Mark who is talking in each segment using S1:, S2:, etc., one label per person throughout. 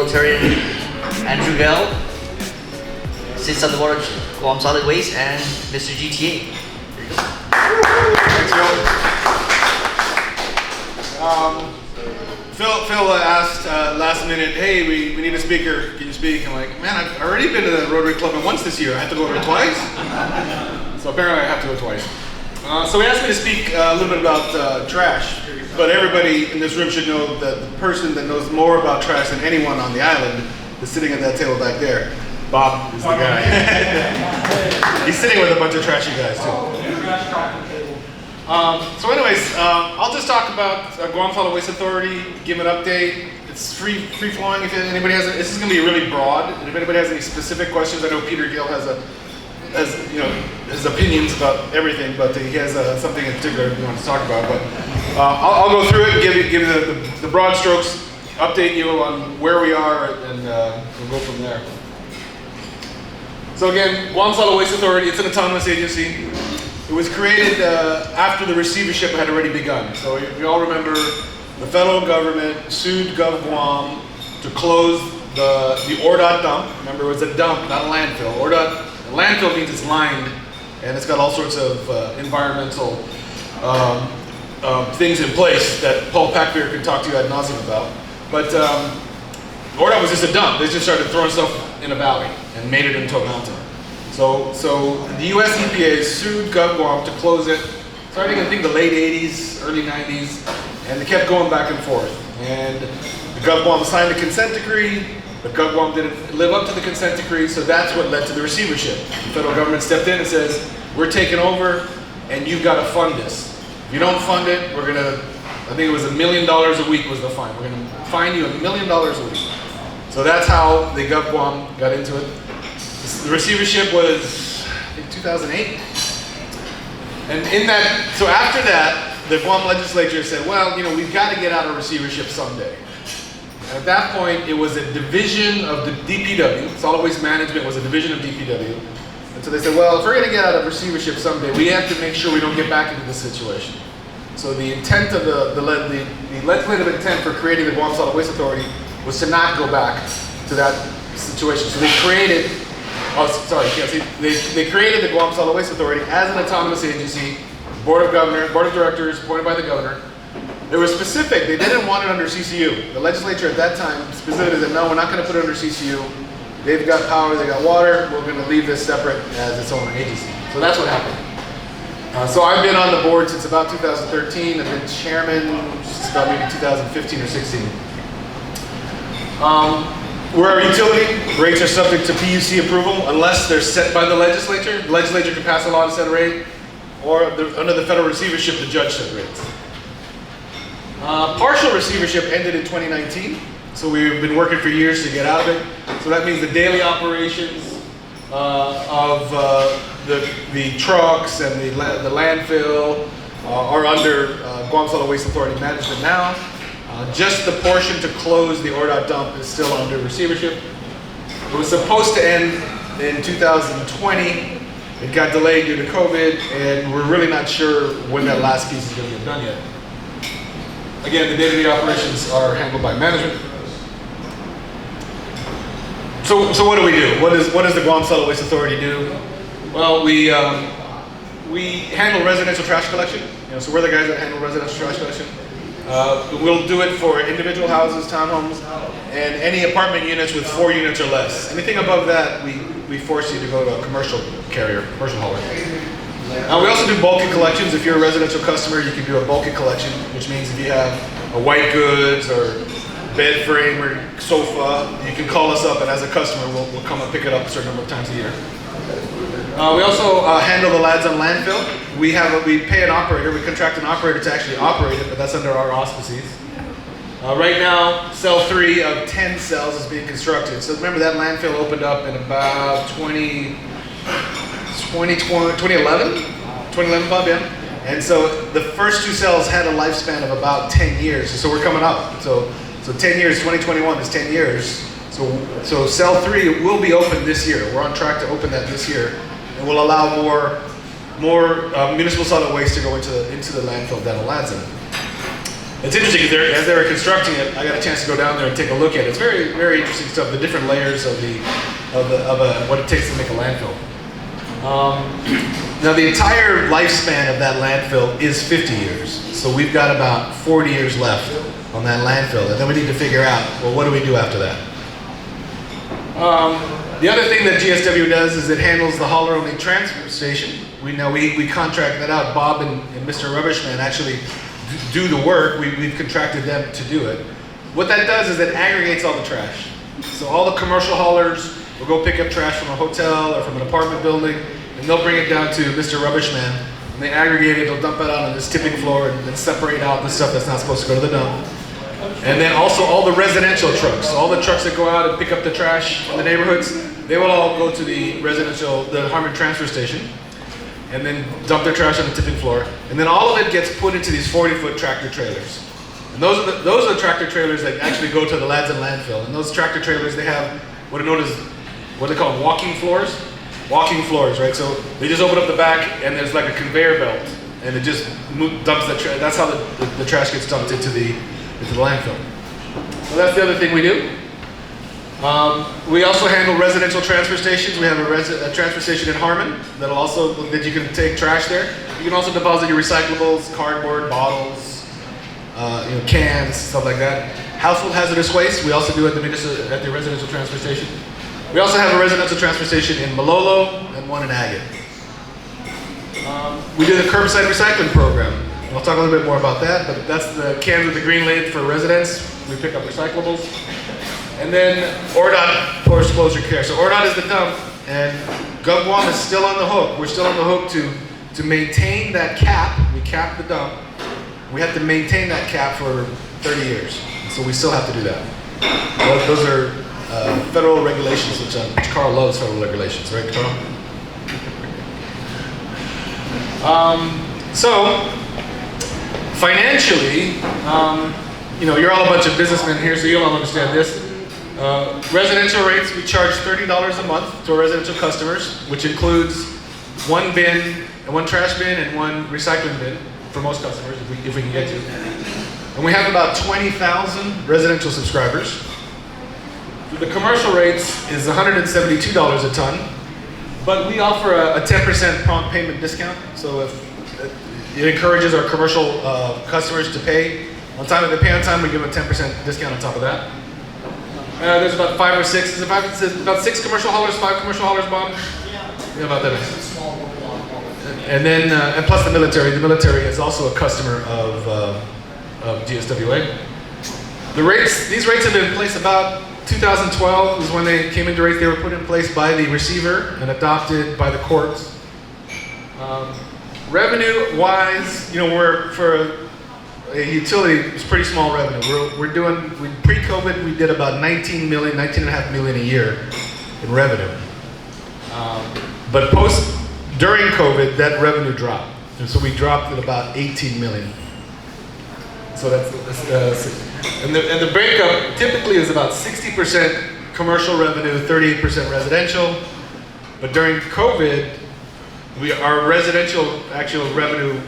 S1: Rotarian Andrew Gayle, sits on the board of Guam Solid Waste, and Mr. GTA. There you go.
S2: Thanks, Phil. Phil asked last minute, hey, we need a speaker. Can you speak? I'm like, man, I've already been to the Rotary Club once this year. I have to go there twice? So apparently I have to go twice. So he asked me to speak a little bit about trash. But everybody in this room should know that the person that knows more about trash than anyone on the island is sitting at that table back there. Bob is the guy. He's sitting with a bunch of trashy guys too. So anyways, I'll just talk about Guam Solid Waste Authority, give an update. It's free flowing. If anybody has, this is going to be really broad. And if anybody has any specific questions, I know Peter Gill has his opinions about everything, but he has something in particular he wants to talk about. But I'll go through it and give you the broad strokes, update you on where we are, and we'll go from there. So again, Guam Solid Waste Authority, it's an autonomous agency. It was created after the receivership had already begun. So if you all remember, the federal government sued Gov Guam to close the ORDOT dump. Remember, it was a dump, not a landfill. ORDOT, landfill means it's lined, and it's got all sorts of environmental things in place that Paul Packbeer can talk to you ad nauseum about. But ORDOT was just a dump. They just started throwing stuff in a valley and made it into a mountain. So the US EPA sued Gov Guam to close it, starting I think the late 80s, early 90s, and they kept going back and forth. And the Gov Guam signed a consent decree, but Gov Guam didn't live up to the consent decree, so that's what led to the receivership. The federal government stepped in and says, we're taking over, and you've got to fund this. If you don't fund it, we're gonna, I think it was $1 million a week was the fine. We're gonna fine you $1 million a week. So that's how the Gov Guam got into it. The receivership was, I think, 2008. And in that, so after that, the Guam legislature said, well, we've got to get out of receivership someday. And at that point, it was a division of the DPW. Solid Waste Management was a division of DPW. And so they said, well, if we're going to get out of receivership someday, we have to make sure we don't get back into this situation. So the intent of the legislative intent for creating the Guam Solid Waste Authority was to not go back to that situation. So they created, they created the Guam Solid Waste Authority as an autonomous agency, board of directors appointed by the governor. They were specific, they didn't want it under CCU. The legislature at that time specifically said, no, we're not going to put it under CCU. They've got power, they got water, we're going to leave this separate as its own agency. So that's what happened. So I've been on the board since about 2013. I've been chairman since about maybe 2015 or 16. We're a utility. Rates are subject to PUC approval unless they're set by the legislature. The legislature can pass a law to set a rate, or under the federal receivership, the judge set rates. Partial receivership ended in 2019, so we've been working for years to get out of it. So that means the daily operations of the trucks and the landfill are under Guam Solid Waste Authority management now. Just the portion to close the ORDOT dump is still under receivership. It was supposed to end in 2020. It got delayed due to COVID, and we're really not sure when that last piece is going to get done yet. Again, the day-to-day operations are handled by management. So what do we do? What does the Guam Solid Waste Authority do? Well, we handle residential trash collection. So we're the guys that handle residential trash collection. We'll do it for individual houses, townhomes, and any apartment units with 4 units or less. Anything above that, we force you to go to a commercial carrier, commercial hauler. We also do bulky collections. If you're a residential customer, you can do a bulky collection, which means if you have a white goods or bed frame or sofa, you can call us up, and as a customer, we'll come and pick it up a certain number of times a year. We also handle the lads on landfill. We pay an operator. We contract an operator to actually operate it, but that's under our auspices. Right now, cell 3 of 10 cells is being constructed. So remember that landfill opened up in about 2011, Bob, yeah? And so the first 2 cells had a lifespan of about 10 years. So we're coming up. So 10 years, 2021 is 10 years. So cell 3 will be open this year. We're on track to open that this year. And we'll allow more municipal solid waste to go into the landfill down in Ladson. It's interesting because as they were constructing it, I got a chance to go down there and take a look at it. It's very, very interesting stuff. The different layers of what it takes to make a landfill. Now the entire lifespan of that landfill is 50 years. So we've got about 40 years left on that landfill, and then we need to figure out, well, what do we do after that? The other thing that GSW does is it handles the hauler-only transfer station. We contract that out. Bob and Mr. Rubbishman actually do the work. We've contracted them to do it. What that does is it aggregates all the trash. So all the commercial haulers will go pick up trash from a hotel or from an apartment building, and they'll bring it down to Mr. Rubbishman, and they aggregate it, they'll dump it out on this tipping floor and then separate out the stuff that's not supposed to go to the dump. And then also all the residential trucks, all the trucks that go out and pick up the trash in the neighborhoods, they will all go to the Harmon transfer station, and then dump their trash on the tipping floor. And then all of it gets put into these 40-foot tractor trailers. And those are the tractor trailers that actually go to the Lads and landfill. And those tractor trailers, they have what they call walking floors. Walking floors, right? So they just open up the back, and there's like a conveyor belt, and it just dumps the trash. That's how the trash gets dumped into the landfill. So that's the other thing we do. We also handle residential transfer stations. We have a transfer station in Harmon that you can take trash there. You can also deposit your recyclables, cardboard, bottles, cans, stuff like that. Household hazardous waste, we also do at the residential transfer station. We also have a residential transfer station in Malolo and one in Agate. We do the curbside recycling program. I'll talk a little bit more about that, but that's the cans with the green lid for residents. We pick up recyclables. And then ORDOT post-closure care. So ORDOT is the dump, and Guam is still on the hook. We're still on the hook to maintain that cap. We cap the dump. We have to maintain that cap for 30 years. So we still have to do that. Those are federal regulations, which Carl loves federal regulations, right, Carl? So, financially, you're all a bunch of businessmen here, so you'll all understand this. Residential rates, we charge $30 a month to our residential customers, which includes one trash bin and one recycling bin for most customers, if we can get to. And we have about 20,000 residential subscribers. The commercial rates is $172 a ton, but we offer a 10% prompt payment discount. So if it encourages our commercial customers to pay on time. If they pay on time, we give them a 10% discount on top of that. There's about 5 or 6. There's about 6 commercial haulers, 5 commercial haulers, Bob? Yeah, about that. And then, and plus the military. The military is also a customer of GSWA. These rates have been in place about 2012 was when they came into rates. They were put in place by the receiver and adopted by the courts. Revenue-wise, we're for a utility, it's pretty small revenue. Pre-COVID, we did about 19.5 million a year in revenue. But during COVID, that revenue dropped. And so we dropped at about 18 million. So and the breakup typically is about 60% commercial revenue, 38% residential. But during COVID, our residential actual revenue,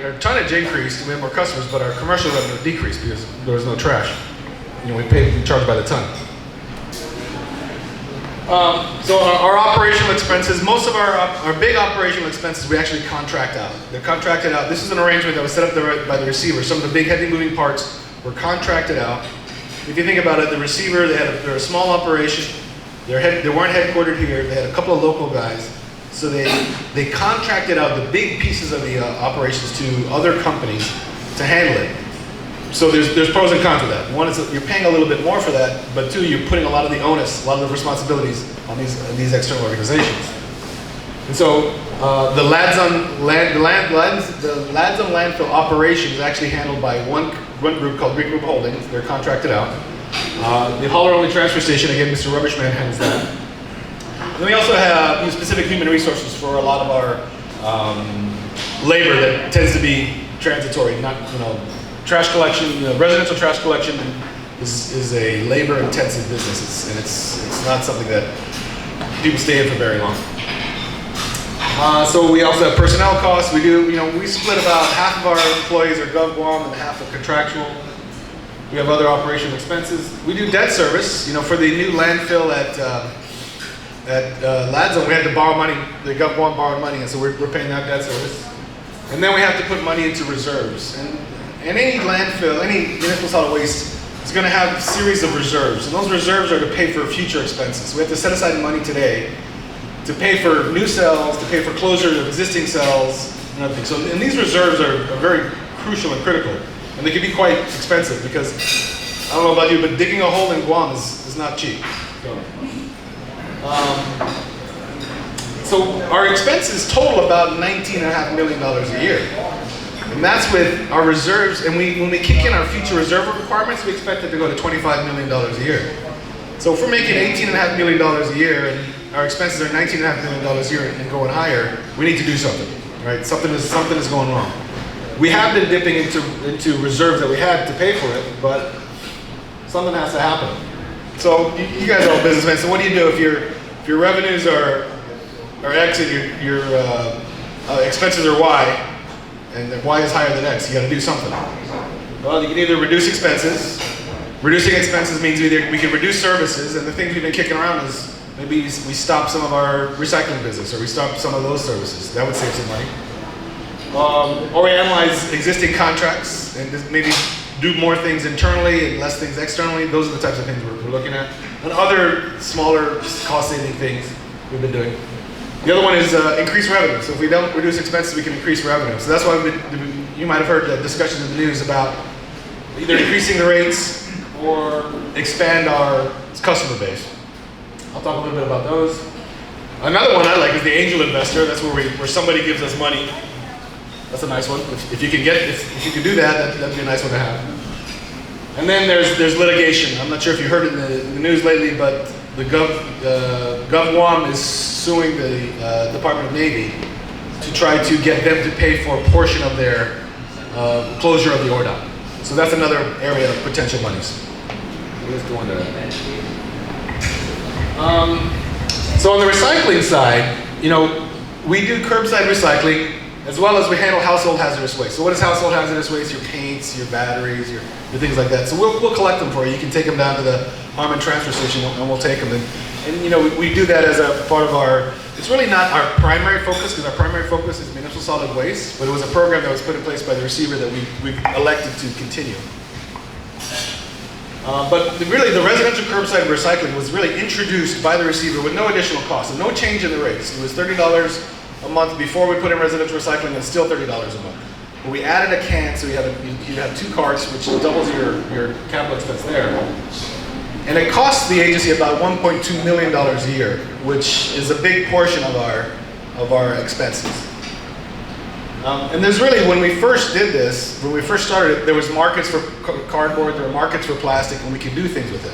S2: our tonnage increased, we had more customers, but our commercial revenue decreased because there was no trash. We charged by the ton. So our operational expenses, most of our big operational expenses, we actually contract out. They're contracted out. This is an arrangement that was set up by the receiver. Some of the big heavy moving parts were contracted out. If you think about it, the receiver, they're a small operation. They weren't headquartered here. They had a couple of local guys. So they contracted out the big pieces of the operations to other companies to handle it. So there's pros and cons to that. One is that you're paying a little bit more for that, but two, you're putting a lot of the onus, a lot of the responsibilities on these external organizations. And so the Lads on Landfill operation is actually handled by one group called Greek Group Holdings. They're contracted out. The hauler-only transfer station, again, Mr. Rubbishman handles that. And then we also have specific human resources for a lot of our labor that tends to be transitory, not trash collection. Residential trash collection is a labor-intensive business, and it's not something that people stay in for very long. So we also have personnel costs. We do, we split about half of our employees are Gov Guam and half are contractual. We have other operational expenses. We do debt service. For the new landfill at Ladzone, we had to borrow money. The Gov Guam borrowed money, and so we're paying that debt service. And then we have to put money into reserves. And any landfill, any municipal solid waste is going to have a series of reserves. And those reserves are to pay for future expenses. We have to set aside money today to pay for new cells, to pay for closure of existing cells, and other things. And these reserves are very crucial and critical. And they can be quite expensive because, I don't know about you, but digging a hole in Guam is not cheap. So our expenses total about $19.5 million a year. And that's with our reserves, and when we kick in our future reserve requirements, we expect it to go to $25 million a year. So if we're making $18.5 million a year, and our expenses are $19.5 million a year and going higher, we need to do something, right? Something is going wrong. We have been dipping into reserves that we had to pay for it, but something has to happen. So you guys are all businessmen, so what do you do if your revenues are X and your expenses are Y, and Y is higher than X? You got to do something. Well, you can either reduce expenses. Reducing expenses means either we can reduce services, and the things we've been kicking around is maybe we stop some of our recycling business, or we stop some of those services. That would save some money. Or we analyze existing contracts and just maybe do more things internally and less things externally. Those are the types of things we're looking at. And other smaller cost-saving things we've been doing. The other one is increase revenue. So if we don't reduce expenses, we can increase revenue. So that's why you might have heard the discussions in the news about either increasing the rates or expand our customer base. I'll talk a little bit about those. Another one I like is the angel investor. That's where somebody gives us money. That's a nice one. If you can do that, that'd be a nice one to have. And then there's litigation. I'm not sure if you heard it in the news lately, but the Gov Guam is suing the Department of Navy to try to get them to pay for a portion of their closure of the ORDOT. So that's another area of potential monies. Let's go on to that. So on the recycling side, we do curbside recycling as well as we handle household hazardous waste. So what is household hazardous waste? Your paints, your batteries, your things like that. So we'll collect them for you. You can take them down to the Harmon transfer station and we'll take them. And we do that as a part of our, it's really not our primary focus because our primary focus is municipal solid waste, but it was a program that was put in place by the receiver that we elected to continue. But really the residential curbside recycling was really introduced by the receiver with no additional cost and no change in the rates. It was $30 a month before we put in residential recycling and still $30 a month. But we added a can, so you have 2 carts, which doubles your capital expense there. And it costs the agency about $1.2 million a year, which is a big portion of our expenses. And there's really, when we first did this, when we first started, there was markets for cardboard, there were markets for plastic, and we could do things with it.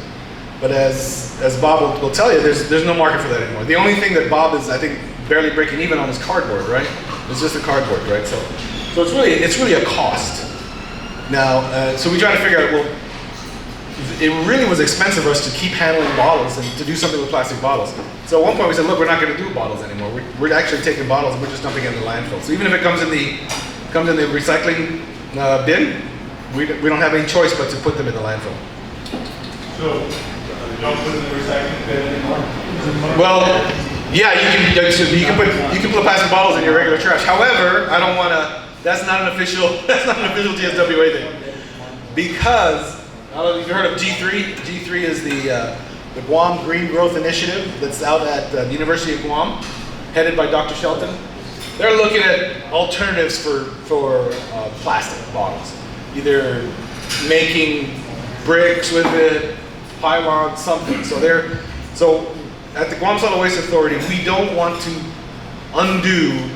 S2: But as Bob will tell you, there's no market for that anymore. The only thing that Bob is, I think, barely breaking even on is cardboard, right? It's just a cardboard, right? So it's really a cost. Now, so we try to figure out, well, it really was expensive for us to keep handling bottles and to do something with plastic bottles. So at one point we said, look, we're not going to do bottles anymore. We're actually taking bottles and we're just dumping it in the landfill. So even if it comes in the recycling bin, we don't have any choice but to put them in the landfill.
S3: So you don't put them in the recycling bin anymore?
S2: Well, yeah, you can put plastic bottles in your regular trash. However, I don't want to. That's not an official TSWA thing, because I don't know if you've heard of G3. G3 is the Guam Green Growth Initiative that's out at the University of Guam, headed by Dr. Shelton. They're looking at alternatives for plastic bottles, either making bricks with it, pylon, something. So at the Guam Solid Waste Authority, we don't want to undo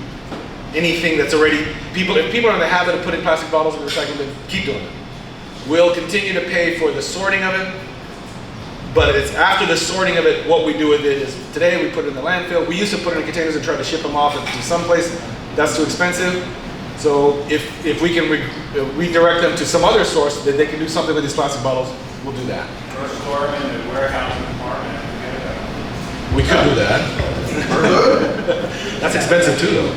S2: anything that's already, if people are in the habit of putting plastic bottles in the recycling bin, keep doing it. We'll continue to pay for the sorting of it, but it's after the sorting of it, what we do with it is, today we put it in the landfill. We used to put it in containers and try to ship them off to someplace. That's too expensive. So if we can redirect them to some other source that they can do something with these plastic bottles, we'll do that.
S3: Or store them in the warehouse department.
S2: We could do that. That's expensive too, though.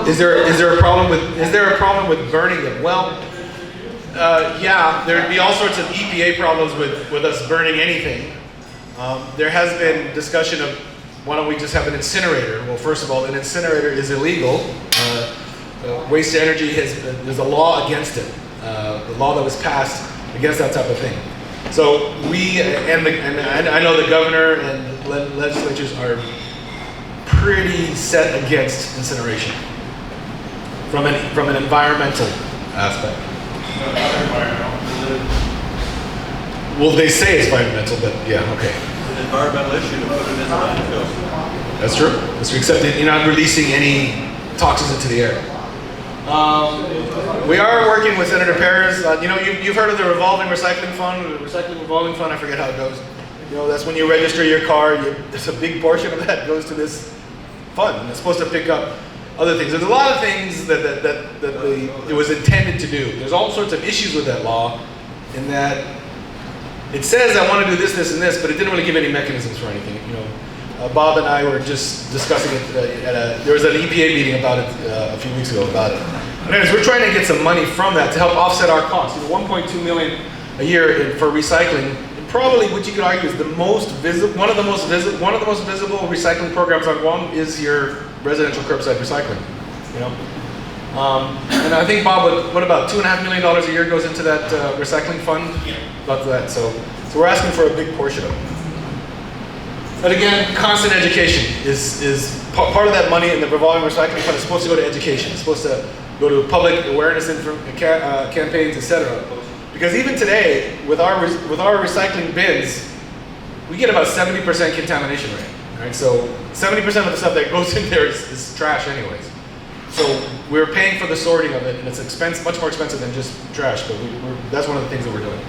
S2: Is there a problem with burning them? Well, yeah, there'd be all sorts of EPA problems with us burning anything. There has been discussion of why don't we just have an incinerator? Well, first of all, an incinerator is illegal. Waste to energy there's a law against it. The law that was passed against that type of thing. So we and I know the governor and legislatures are pretty set against incineration from an environmental aspect. Well, they say it's environmental, but yeah, okay.
S4: It's an environmental issue to put it in the landfill.
S2: That's true. That's true. Except that you're not releasing any toxins into the air. We are working with Senator Perez. You've heard of the revolving recycling fund, the recycling revolving fund. I forget how it goes. That's when you register your car. There's a big portion of that goes to this fund, and it's supposed to pick up other things. There's a lot of things that it was intended to do. There's all sorts of issues with that law, in that it says I want to do this, this, and this, but it didn't really give any mechanisms for anything. Bob and I were just discussing it there was an EPA meeting about it a few weeks ago about it. But anyways, we're trying to get some money from that to help offset our costs. 1.2 million a year for recycling. And probably what you could argue is one of the most visible recycling programs on Guam is your residential curbside recycling. And I think Bob, what about $2.5 million a year goes into that recycling fund? About that. So we're asking for a big portion of it. But again, constant education is part of that money in the revolving recycling fund is supposed to go to education. It's supposed to go to public awareness campaigns, etc. Because even today, with our recycling bins, we get about 70% contamination rate. Right? So 70% of the stuff that goes in there is trash anyways. So we're paying for the sorting of it, and it's much more expensive than just trash, but that's one of the things that we're doing.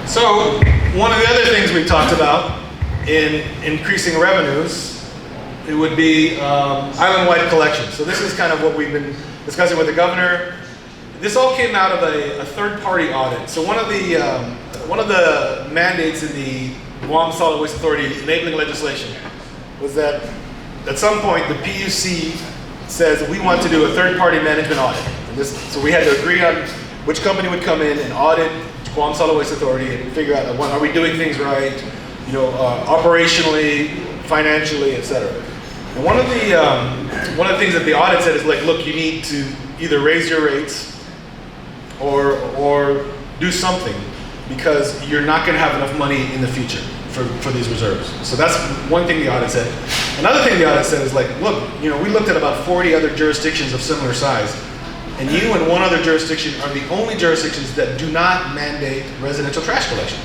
S2: So one of the other things we talked about in increasing revenues, it would be island-wide collection. So this is kind of what we've been discussing with the governor. This all came out of a third-party audit. So one of the mandates in the Guam Solid Waste Authority enabling legislation was that at some point the PUC says we want to do a third-party management audit. So we had to agree on which company would come in and audit Guam Solid Waste Authority and figure out, are we doing things right, operationally, financially, etc. And one of the things that the audit said is like, look, you need to either raise your rates or do something, because you're not going to have enough money in the future for these reserves. So that's one thing the audit said. Another thing the audit said is like, look, we looked at about 40 other jurisdictions of similar size. And you and one other jurisdiction are the only jurisdictions that do not mandate residential trash collection,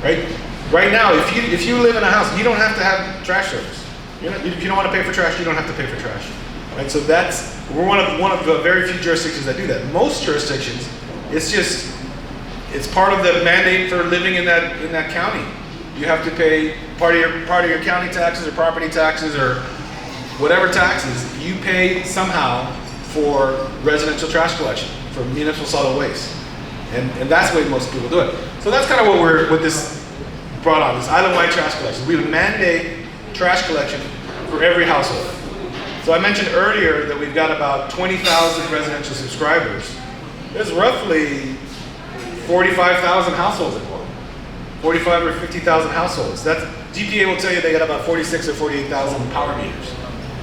S2: right? Right now, if you live in a house, you don't have to have trash service. If you don't want to pay for trash, you don't have to pay for trash, right? So we're one of the very few jurisdictions that do that. Most jurisdictions, it's part of the mandate for living in that county. You have to pay part of your county taxes or property taxes or whatever taxes you pay somehow for residential trash collection, for municipal solid waste. And that's the way most people do it. So that's kind of what this brought on, this island-wide trash collection. We would mandate trash collection for every household. So I mentioned earlier that we've got about 20,000 residential subscribers. There's roughly 45,000 households in Guam. 45 or 50,000 households. GPA will tell you they got about 46 or 48,000 power meters.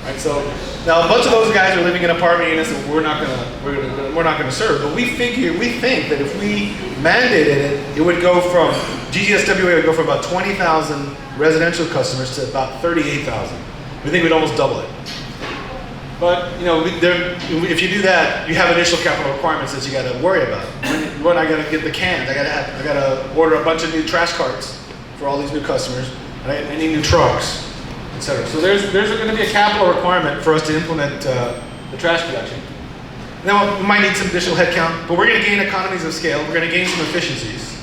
S2: Right, so now a bunch of those guys are living in apartment units that we're not gonna serve. But we think that if we mandated it, it would go from GGSWA would go from about 20,000 residential customers to about 38,000. We think we'd almost double it. But if you do that, you have initial capital requirements that you got to worry about. When I got to get the cans, I got to order a bunch of new trash carts for all these new customers, and I need new trucks, etc. So there's going to be a capital requirement for us to implement the trash collection. Now we might need some additional headcount, but we're going to gain economies of scale. We're going to gain some efficiencies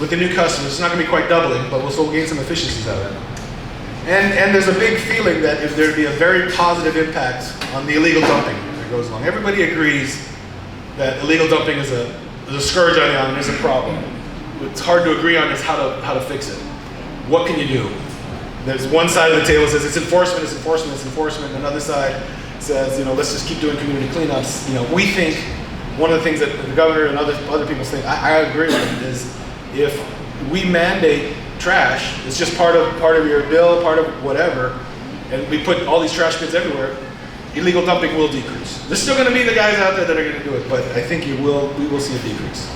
S2: with the new customers. It's not going to be quite doubling, but we'll still gain some efficiencies out of it. And there's a big feeling that if there'd be a very positive impact on the illegal dumping that goes along. Everybody agrees that illegal dumping is there's a scourge on the island, there's a problem. What's hard to agree on is how to fix it. What can you do? There's one side of the table that says it's enforcement, it's enforcement, it's enforcement. And another side says, let's just keep doing community cleanups. We think one of the things that the governor and other people think, I agree with, is if we mandate trash, it's just part of your bill, part of whatever, and we put all these trash bins everywhere, illegal dumping will decrease. There's still going to be the guys out there that are going to do it, but I think we will see a decrease.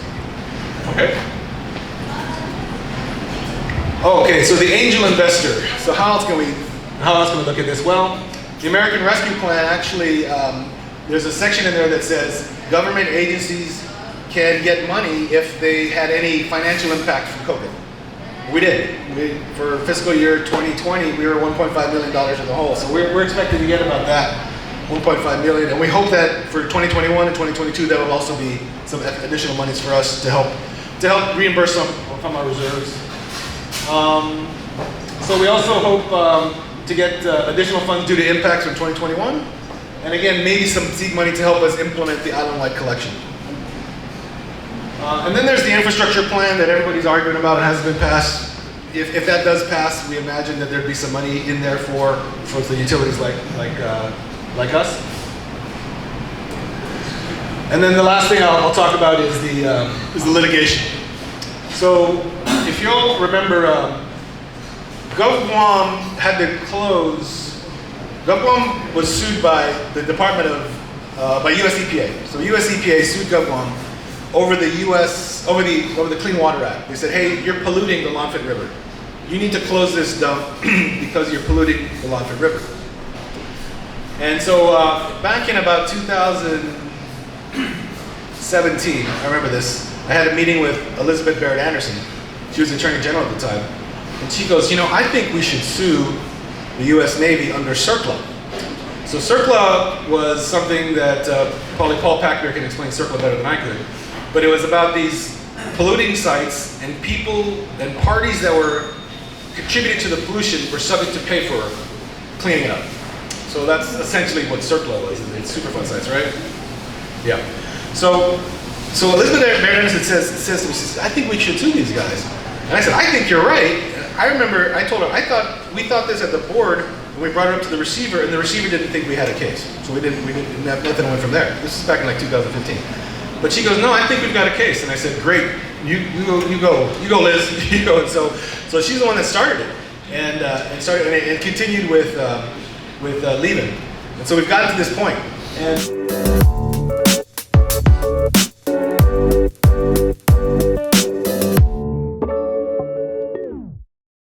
S2: Okay. Okay, so the angel investor. So how else can we look at this? Well, the American Rescue Plan actually, there's a section in there that says government agencies can get money if they had any financial impact from COVID. We did. For fiscal year 2020, we were $1.5 million in the hole. So we're expecting to get about that, $1.5 million. And we hope that for 2021 and 2022, there will also be some additional monies for us to help reimburse some from our reserves. So we also hope to get additional funds due to impacts from 2021. And again, maybe some seed money to help us implement the island-wide collection. And then there's the infrastructure plan that everybody's arguing about and hasn't been passed. If that does pass, we imagine that there'd be some money in there for the utilities like us. And then the last thing I'll talk about is the litigation. So if you'll remember, Guam had to close. Guam was sued by the Department of by US EPA. So US EPA sued Guam over the Clean Water Act. They said, hey, you're polluting the L'Enfant River. You need to close this dump because you're polluting the L'Enfant River. And so back in about 2017, I remember this, I had a meeting with Elizabeth Barrett Anderson. She was Attorney General at the time. And she goes, I think we should sue the US Navy under CERCLA. So CERCLA was something that probably Paul Packner can explain CERCLA better than I could. But it was about these polluting sites, and people and parties that were contributing to the pollution were subject to pay for cleaning it up. So that's essentially what CERCLA was. It's Superfund sites, right? Yeah. So Elizabeth Barrett Anderson says to me, she says, I think we should sue these guys. And I said, I think you're right. And I remember I told her, we thought this at the board, and we brought it up to the receiver, and the receiver didn't think we had a case. So we didn't nothing went from there. This is back in like 2015. But she goes, no, I think we've got a case. And I said, great, you go, Liz, you go. And so she's the one that started it, and continued with leaving. And so we've gotten to this point. And